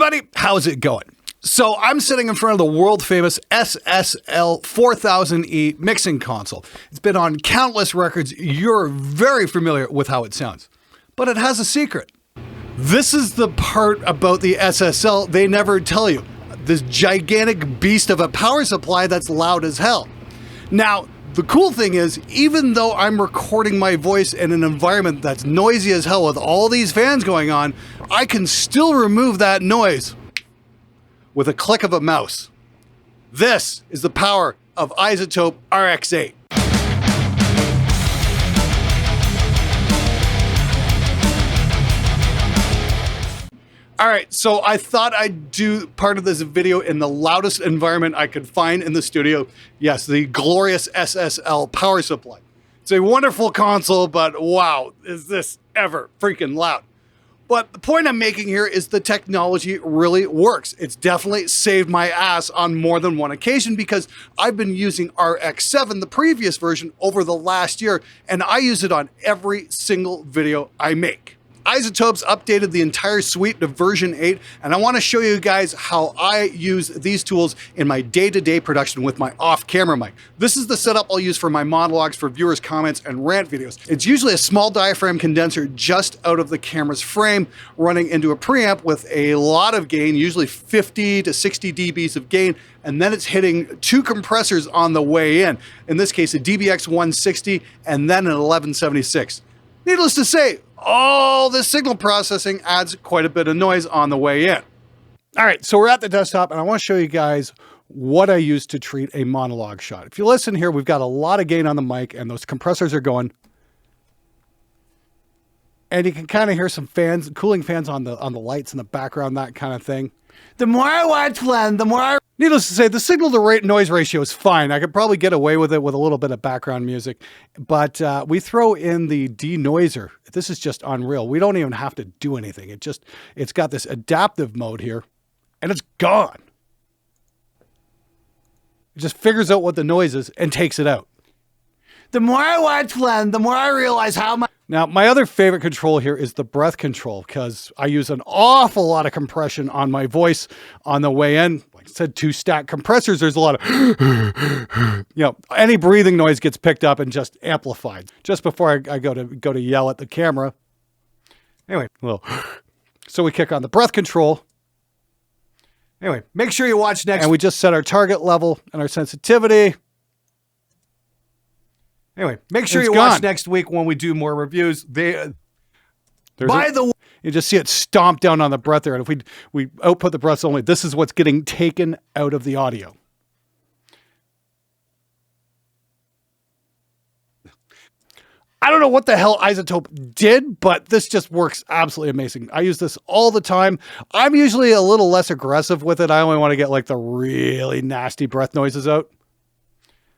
everybody, how's it going? So I'm sitting in front of the world famous SSL 4000E mixing console. It's been on countless records. You're very familiar with how it sounds, but it has a secret. This is the part about the SSL they never tell you. This gigantic beast of a power supply that's loud as hell. Now, the cool thing is, even though I'm recording my voice in an environment that's noisy as hell with all these fans going on, I can still remove that noise with a click of a mouse. This is the power of Izotope RX8. All right, so I thought I'd do part of this video in the loudest environment I could find in the studio. Yes, the glorious SSL power supply. It's a wonderful console, but wow, is this ever freaking loud. But the point I'm making here is the technology really works. It's definitely saved my ass on more than one occasion because I've been using RX7, the previous version, over the last year, and I use it on every single video I make. Izotope's updated the entire suite to version 8, and I want to show you guys how I use these tools in my day-to-day production with my off-camera mic. This is the setup I'll use for my monologues, for viewers' comments, and rant videos. It's usually a small diaphragm condenser just out of the camera's frame, running into a preamp with a lot of gain, usually 50 to 60 dBs of gain, and then it's hitting two compressors on the way in. In this case, a DBX 160 and then an 1176. Needless to say, all this signal processing adds quite a bit of noise on the way in. All right, so we're at the desktop, and I want to show you guys what I use to treat a monologue shot. If you listen here, we've got a lot of gain on the mic, and those compressors are going. And you can kind of hear some fans, cooling fans on the lights in the background, that kind of thing. The more I watch one, the more I... Needless to say, the signal to rate noise ratio is fine. I could probably get away with it with a little bit of background music, but we throw in the denoiser. This is just unreal. We don't even have to do anything. It's got this adaptive mode here, and it's gone. It just figures out what the noise is and takes it out. The more I watch one, the more I realize how much... Now, my other favorite control here is the breath control, because I use an awful lot of compression on my voice on the way in. Like I said, two stack compressors, there's a lot of, any breathing noise gets picked up and just amplified. Just before I go to yell at the camera. Anyway, so we kick on the breath control. Anyway, make sure you watch next. And we just set our target level and our sensitivity. Anyway, make sure you watch next week when we do more reviews. You just see it stomp down on the breath there. And if we output the breaths only, this is what's getting taken out of the audio. I don't know what the hell Izotope did, but this just works absolutely amazing. I use this all the time. I'm usually a little less aggressive with it. I only want to get like the really nasty breath noises out.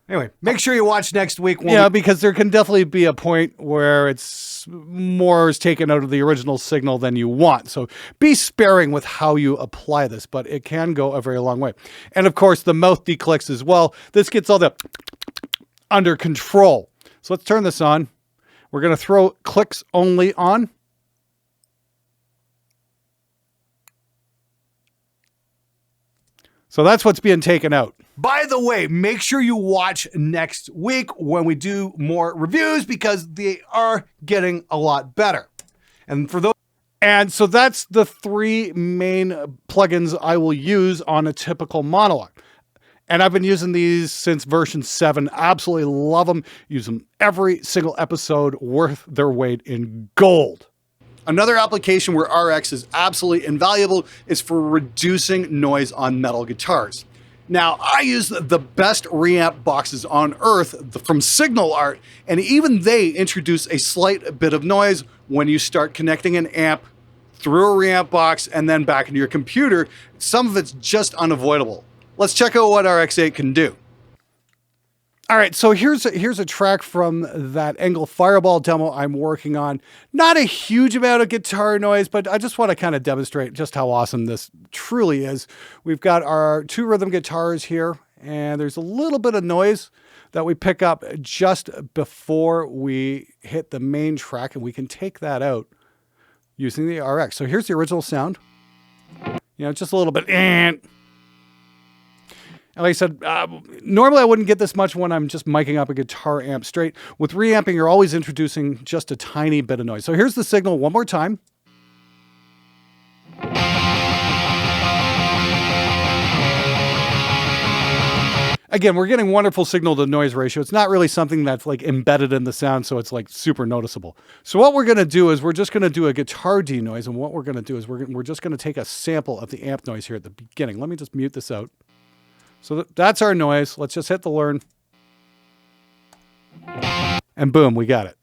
Anyway, make sure you watch next week. Because there can definitely be a point where it's more is taken out of the original signal than you want. So be sparing with how you apply this, but it can go a very long way. And of course, the mouth declicks as well. This gets all the under control. So let's turn this on. We're going to throw clicks only on. So that's what's being taken out. By the way, make sure you watch next week when we do more reviews because they are getting a lot better. And so that's the three main plugins I will use on a typical monologue. And I've been using these since version 7. Absolutely love them. Use them every single episode, worth their weight in gold. Another application where RX is absolutely invaluable is for reducing noise on metal guitars. Now, I use the best reamp boxes on earth from Signal Art, and even they introduce a slight bit of noise when you start connecting an amp through a reamp box and then back into your computer. Some of it's just unavoidable. Let's check out what RX8 can do. All right, so here's a track from that Engel Fireball demo I'm working on. Not a huge amount of guitar noise, but I just want to kind of demonstrate just how awesome this truly is. We've got our two rhythm guitars here, and there's a little bit of noise that we pick up just before we hit the main track, and we can take that out using the RX. So here's the original sound. You know, just a little bit. And like I said, normally I wouldn't get this much when I'm just miking up a guitar amp straight. With reamping, you're always introducing just a tiny bit of noise. So here's the signal one more time. Again, we're getting wonderful signal to noise ratio. It's not really something that's like embedded in the sound, so it's like super noticeable. So what we're gonna do is we're just gonna do a guitar denoise, and what we're gonna do is we're just gonna take a sample of the amp noise here at the beginning. Let me just mute this out. So that's our noise. Let's just hit the learn. And boom, we got it.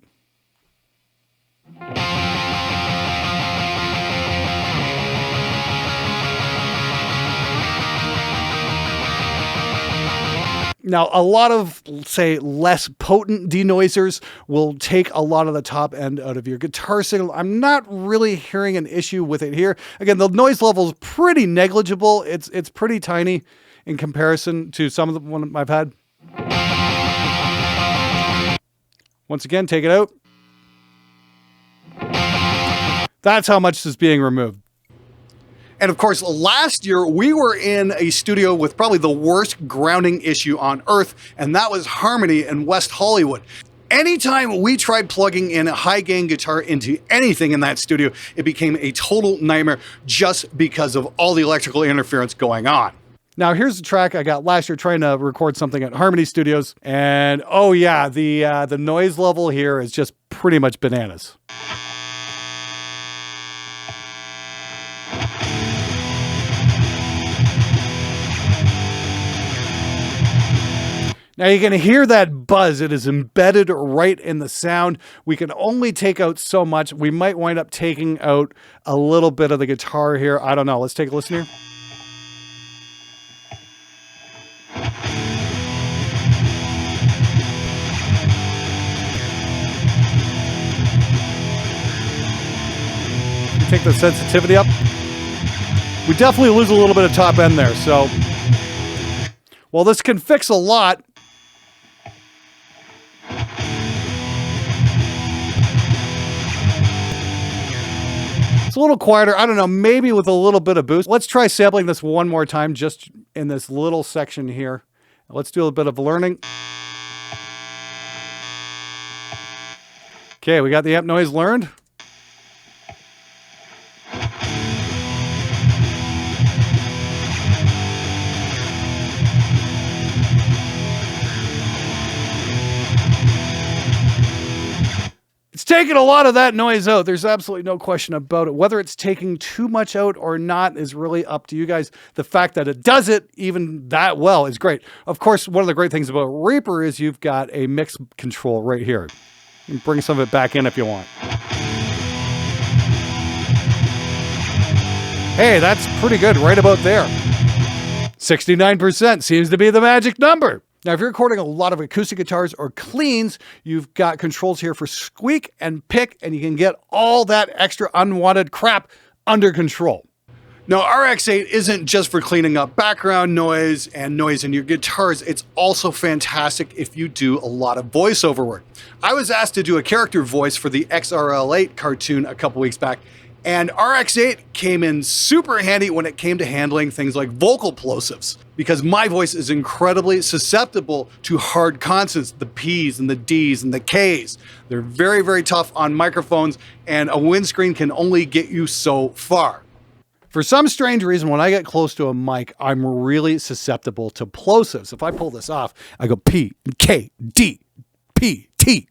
Now, a lot of, say, less potent denoisers will take a lot of the top end out of your guitar signal. I'm not really hearing an issue with it here. Again, the noise level is pretty negligible. It's pretty tiny in comparison to some of the one I've had. Once again, take it out. That's how much is being removed. And of course, last year we were in a studio with probably the worst grounding issue on earth, and that was Harmony in West Hollywood. Anytime we tried plugging in a high gain guitar into anything in that studio, it became a total nightmare just because of all the electrical interference going on. Now here's the track I got last year trying to record something at Harmony Studios, and oh yeah, the noise level here is just pretty much bananas. Now you're going to hear that buzz. It is embedded right in the sound. We can only take out so much. We might wind up taking out a little bit of the guitar here. I don't know. Let's take a listen here. Take the sensitivity up. We definitely lose a little bit of top end there. So while this can fix a lot, it's a little quieter. I don't know, maybe with a little bit of boost. Let's try sampling this one more time just in this little section here. Let's do a bit of learning. Okay, we got the amp noise learned. It's taking a lot of that noise out. There's absolutely no question about it. Whether it's taking too much out or not is really up to you guys. The fact that it does it even that well is great. Of course, one of the great things about Reaper is you've got a mix control right here. You can bring some of it back in if you want. Hey, that's pretty good right about there. 69% seems to be the magic number. Now, if you're recording a lot of acoustic guitars or cleans, you've got controls here for squeak and pick, and you can get all that extra unwanted crap under control. Now, RX8 isn't just for cleaning up background noise and noise in your guitars. It's also fantastic if you do a lot of voiceover work. I was asked to do a character voice for the XRL8 cartoon a couple weeks back, and RX8 came in super handy when it came to handling things like vocal plosives, because my voice is incredibly susceptible to hard consonants, the P's and the D's and the K's. They're very, very tough on microphones, and a windscreen can only get you so far. For some strange reason, when I get close to a mic, I'm really susceptible to plosives. If I pull this off, I go P, K, D, P, T.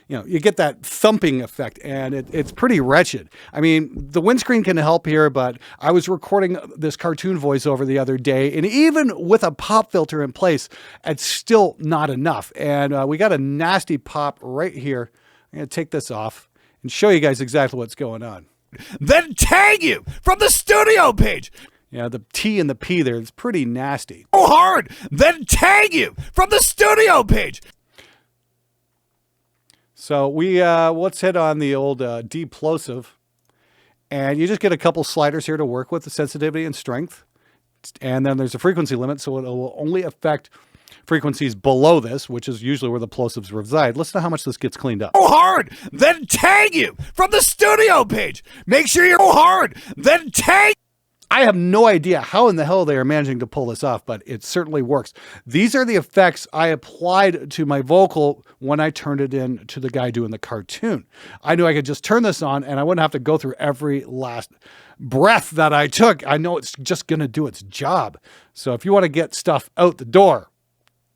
You know, you get that thumping effect, and it's pretty wretched. I mean, the windscreen can help here, but I was recording this cartoon voiceover the other day, and even with a pop filter in place, it's still not enough. And we got a nasty pop right here. I'm going to take this off and show you guys exactly what's going on. Then tag you from the studio page. Yeah, the T and the P there is pretty nasty. Oh, hard. Then tag you from the studio page. So let's hit on the old D plosive, and you just get a couple sliders here to work with the sensitivity and strength. And then there's a frequency limit, so it will only affect frequencies below this, which is usually where the plosives reside. Listen to how much this gets cleaned up. Oh, hard, then tag you from the studio page. Make sure you're hard, then tag. I have no idea how in the hell they are managing to pull this off, but it certainly works. These are the effects I applied to my vocal when I turned it in to the guy doing the cartoon. I knew I could just turn this on and I wouldn't have to go through every last breath that I took. I know it's just going to do its job. So if you want to get stuff out the door,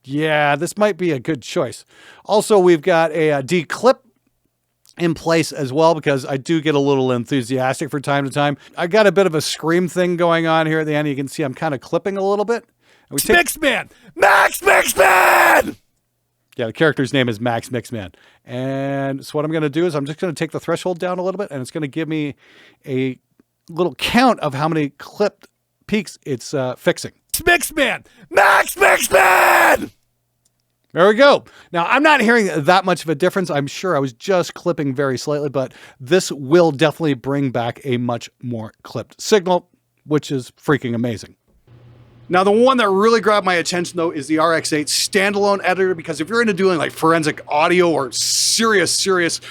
yeah, this might be a good choice. Also, we've got a declip in place as well, because I do get a little enthusiastic from time to time. I got a bit of a scream thing going on here at the end. You can see I'm kind of clipping a little bit. Mixman! Max Mixman! Yeah, the character's name is Max Mixman. And so what I'm going to do is I'm just going to take the threshold down a little bit, and it's going to give me a little count of how many clipped peaks it's fixing. Mixman! Max Mixman! There we go. Now, I'm not hearing that much of a difference. I'm sure I was just clipping very slightly, but this will definitely bring back a much more clipped signal, which is freaking amazing. Now, the one that really grabbed my attention, though, is the RX8 Standalone editor, because if you're into doing like forensic audio or serious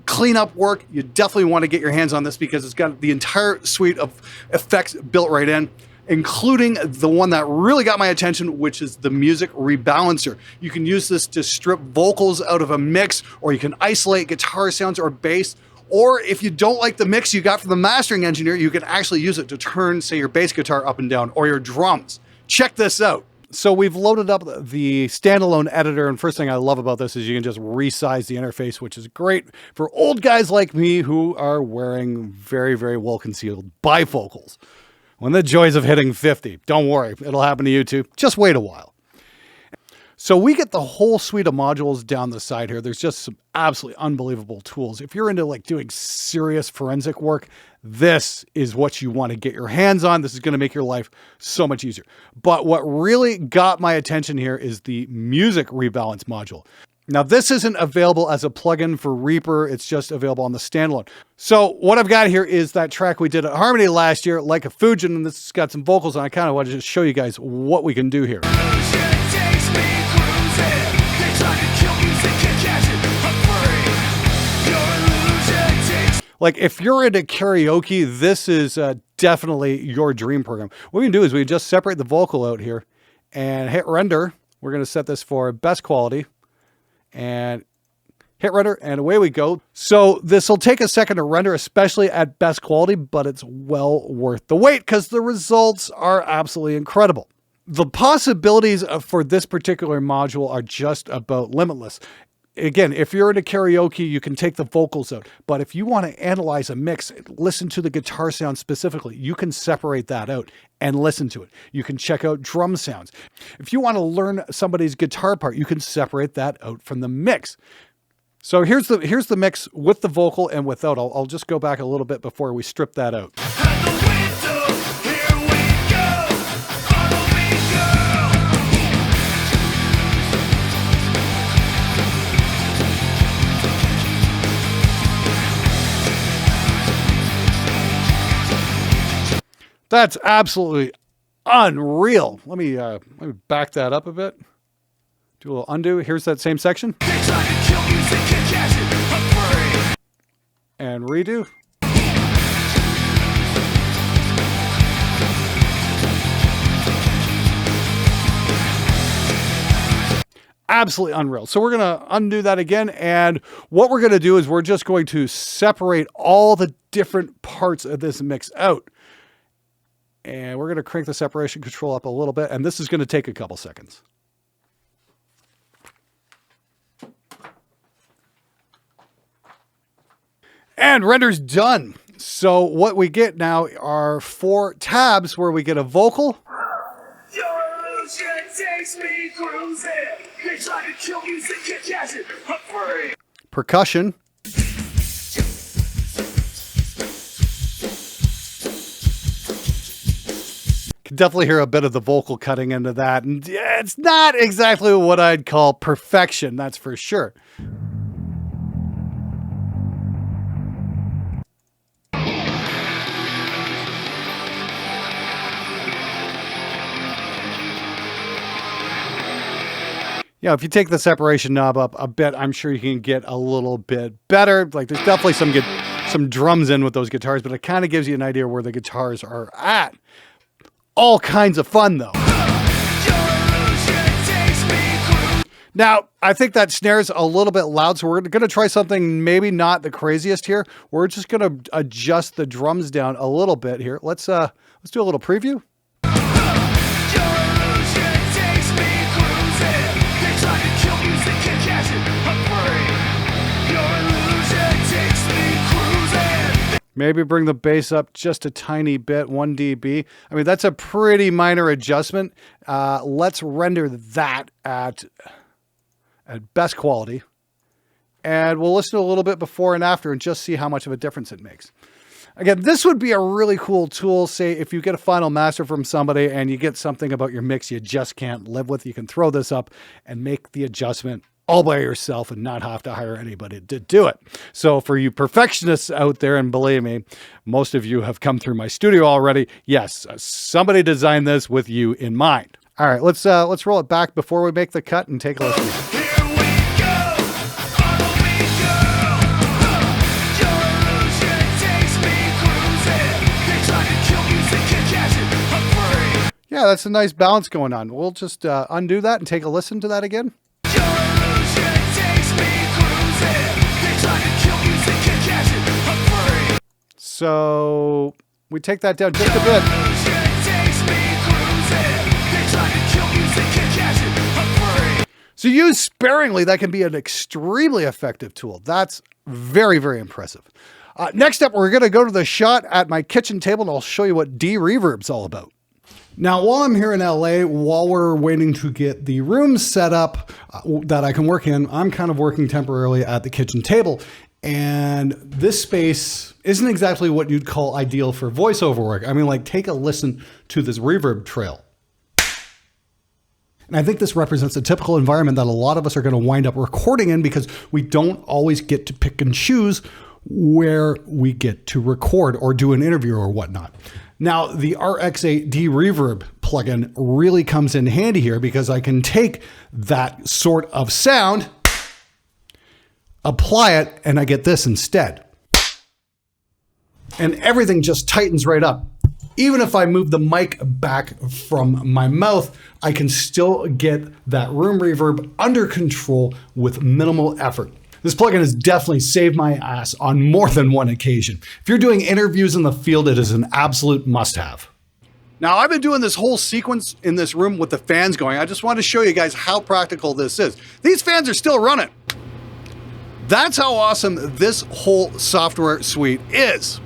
cleanup work, you definitely want to get your hands on this, because it's got the entire suite of effects built right in, including the one that really got my attention, which is the music rebalancer. You can use this to strip vocals out of a mix, or you can isolate guitar sounds or bass. Or if you don't like the mix you got from the mastering engineer, you can actually use it to turn, say, your bass guitar up and down, or your drums. Check this out. So we've loaded up the Standalone editor, and first thing I love about this is you can just resize the interface, which is great for old guys like me who are wearing very well-concealed bifocals. When the joys of hitting 50, don't worry, it'll happen to you too. Just wait a while. So we get the whole suite of modules down the side here. There's just some absolutely unbelievable tools. If you're into like doing serious forensic work, this is what you want to get your hands on. This is going to make your life so much easier. But what really got my attention here is the music rebalance module. Now, this isn't available as a plugin for Reaper. It's just available on the Standalone. So what I've got here is that track we did at Harmony last year, Like a Fujin, and this has got some vocals, and I kind of want to just show you guys what we can do here. Like, if you're into karaoke, this is definitely your dream program. What we can do is we just separate the vocal out here and hit render. We're going to set this for best quality. And hit render, and away we go. So this will take a second to render, especially at best quality, but it's well worth the wait because the results are absolutely incredible. The possibilities for this particular module are just about limitless. Again, if you're into karaoke, you can take the vocals out. But if you want to analyze a mix, listen to the guitar sound specifically, you can separate that out and listen to it. You can check out drum sounds. If you want to learn somebody's guitar part, you can separate that out from the mix. So here's the mix with the vocal and without. I'll just go back a little bit before we strip that out. That's absolutely unreal. Let me back that up a bit. Do a little undo. Here's that same section. And redo. Absolutely unreal. So we're going to undo that again. And what we're going to do is we're just going to separate all the different parts of this mix out. And we're going to crank the separation control up a little bit. And this is going to take a couple seconds. And render's done. So what we get now are 4 tabs where we get a vocal. Your illusion takes me cruising. They try to kill music, can't catch it. I'm free. Percussion. Can definitely hear a bit of the vocal cutting into that. And it's not exactly what I'd call perfection, that's for sure. You know, if you take the separation knob up a bit, I'm sure you can get a little bit better. Like there's definitely some some drums in with those guitars, but it kind of gives you an idea where the guitars are at. All kinds of fun though. Now, I think that snare's a little bit loud, so we're going to try something maybe not the craziest here. We're just going to adjust the drums down a little bit here. Let's do a little preview. Maybe bring the bass up just a tiny bit, 1 dB. I mean, that's a pretty minor adjustment. Let's render that at best quality. And we'll listen to a little bit before and after and just see how much of a difference it makes. Again, this would be a really cool tool. Say if you get a final master from somebody and you get something about your mix you just can't live with, you can throw this up and make the adjustment all by yourself and not have to hire anybody to do it. So for you perfectionists out there, and believe me, most of you have come through my studio already. Yes, somebody designed this with you in mind. All right, let's roll it back before we make the cut and take a listen. Yeah, that's a nice balance going on. We'll just undo that and take a listen to that again. So we take that down just a bit. So used sparingly, that can be an extremely effective tool. That's very, very impressive. Next up, we're going to go to the shot at my kitchen table, and I'll show you what D-reverb's all about. Now, while I'm here in LA, while we're waiting to get the room set up that I can work in, I'm kind of working temporarily at the kitchen table. And this space isn't exactly what you'd call ideal for voiceover work. I mean, like, take a listen to this reverb trail. And I think this represents a typical environment that a lot of us are going to wind up recording in because we don't always get to pick and choose where we get to record or do an interview or whatnot. Now, the RX8 D-reverb plugin really comes in handy here because I can take that sort of sound, apply it, and I get this instead. And everything just tightens right up. Even if I move the mic back from my mouth, I can still get that room reverb under control with minimal effort. This plugin has definitely saved my ass on more than one occasion. If you're doing interviews in the field, it is an absolute must-have. Now, I've been doing this whole sequence in this room with the fans going. I just wanted to show you guys how practical this is. These fans are still running. That's how awesome this whole software suite is.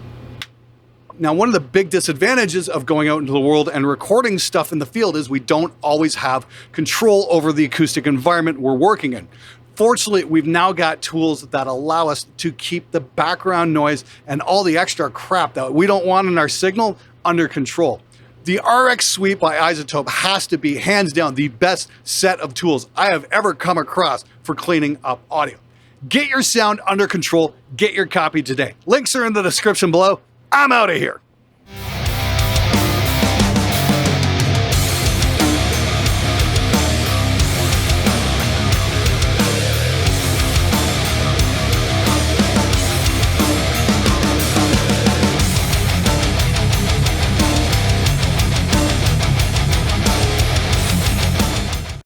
Now, one of the big disadvantages of going out into the world and recording stuff in the field is we don't always have control over the acoustic environment we're working in. Fortunately, we've now got tools that allow us to keep the background noise and all the extra crap that we don't want in our signal under control. The RX Suite by Izotope has to be hands down the best set of tools I have ever come across for cleaning up audio. Get your sound under control, get your copy today. Links are in the description below. I'm out of here.